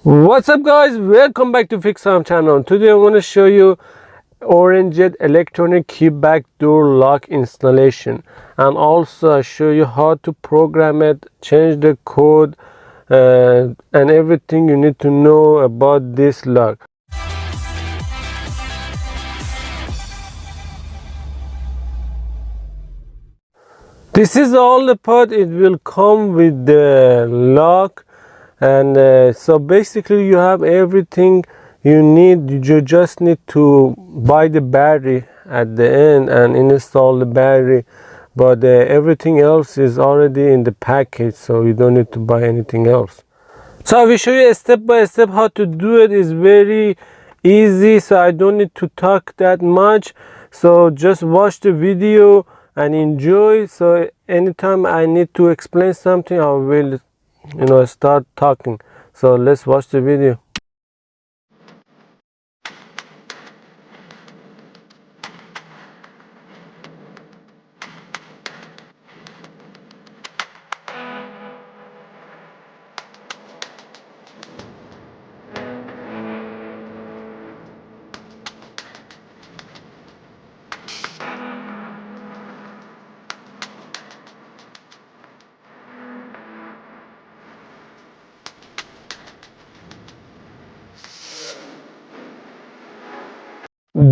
What's up guys, welcome back to Fix Home channel. Today I want to show you Orangeiot Electronic keyback door lock installation, and also I show you how to program it, change the code, and everything you need to know about this lock. This is all the part. It will come with the lock, and so basically you have everything you need. You just need to buy the battery at the end and install the battery, but everything else is already in the package, so you don't need to buy anything else. So I will show you step by step how to do it. Is very easy, so I don't need to talk that much, so just watch the video and enjoy. So anytime I need to explain something, I will start talking. So let's watch the video.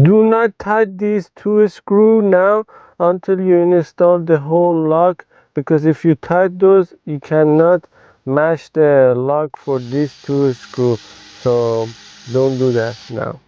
Do not tighten these two screws now until you install the whole lock, because if you tighten those, you cannot match the lock for these two screws. So don't do that now.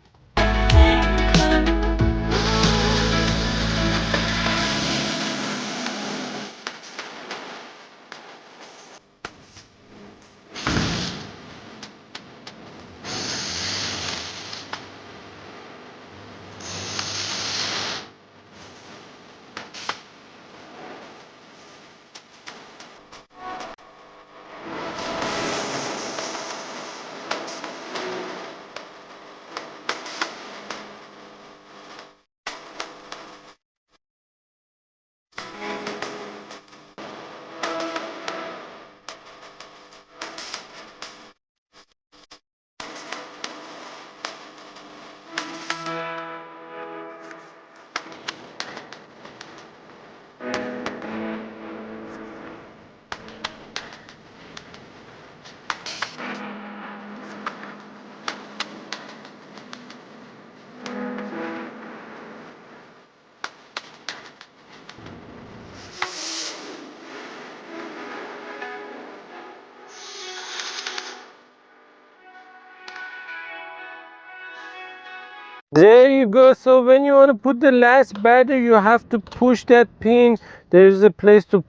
There you go. So when you want to put the last battery, you have to push that pin. There is a place to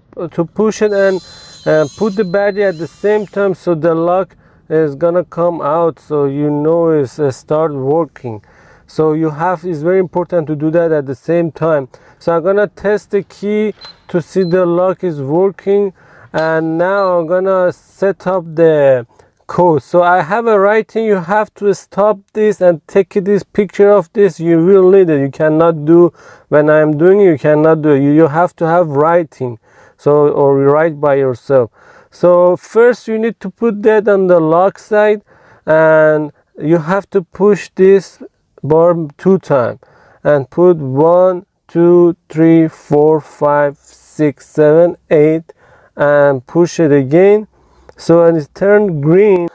push it and put the battery at the same time, so the lock is gonna come out, so it's start working. So it's very important to do that at the same time. So I'm gonna test the key to see the lock is working, and now I'm gonna set up the code. So I have a writing. You have to stop this and take this picture of this. You will need it. You cannot do when I'm doing it. You cannot do it. You have to have writing, so or write by yourself. So first you need to put that on the lock side, and you have to push this bar 2 times and put 1 2 3 4 5 6 7 8 and push it again. So and it's turned green,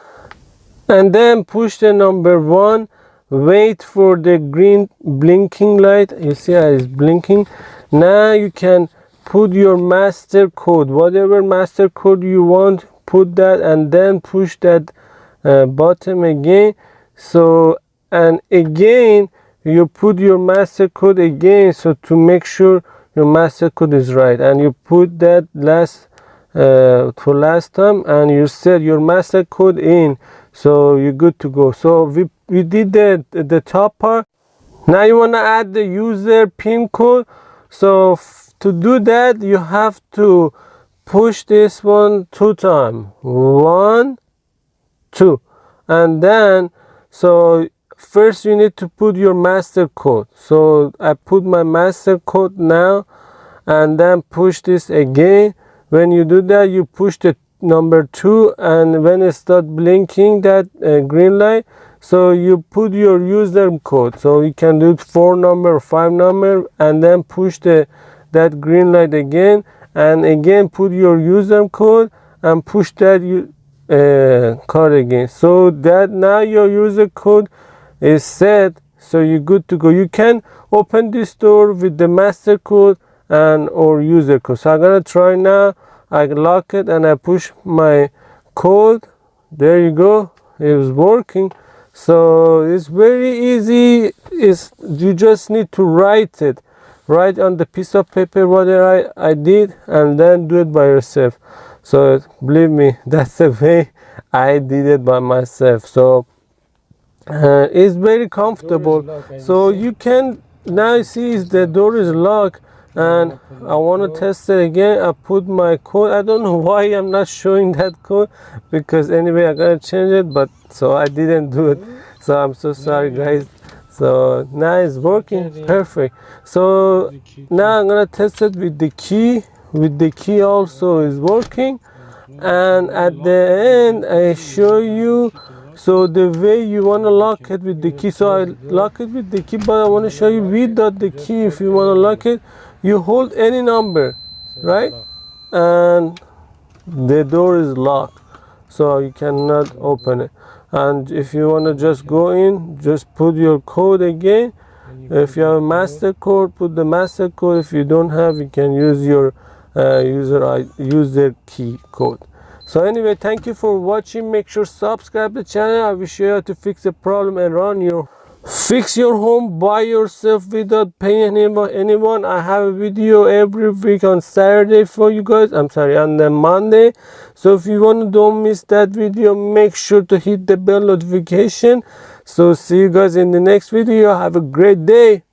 and then push the number 1, wait for the green blinking light. You see how it's blinking. Now you can put your master code, whatever master code you want, put that, and then push that button again. So and again you put your master code again, so to make sure your master code is right, and you put that for last time, and you set your master code in, so you're good to go. So we did the top part. Now you want to add the user pin code. So to do that, you have to push this one 2 times, 1 2, and then so first you need to put your master code. So I put my master code now, and then push this again. When you do that, you push the number 2, and when it start blinking that green light, so you put your user code. So you can do 4 number or 5 number, and then push that green light again, and again put your user code and push that code again. So that now your user code is set, so you're good to go. You can open this door with the master code and or user code. So I'm gonna try now. I lock it and I push my code. There you go, it was working. So it's very easy. You just need to write on the piece of paper what I did, and then do it by yourself. So believe me, that's the way I did it by myself. So it's very comfortable. So you can now see the door is locked, and I want to test it again. I put my code. I don't know why I'm not showing that code, because anyway I gotta change it, but so I didn't do it. So I'm so sorry guys. So now it's working perfect. So now I'm gonna test it with the key. With the key also is working, and at the end I show you so the way you want to lock it with the key. So I lock it with the key, but I want to show you without the key. If you want to lock it, you hold any number, right, and the door is locked, so you cannot open it. And if you want to just go in, just put your code again. If you have a master code, put the master code. If you don't have, you can use your user key code. So anyway, thank you for watching. Make sure subscribe the channel. I will show you how to fix the problem and fix your home by yourself without paying anyone. I have a video every week on Saturday for you guys. I'm sorry, on the Monday. So if you don't miss that video, make sure to hit the bell notification. So see you guys in the next video. Have a great day.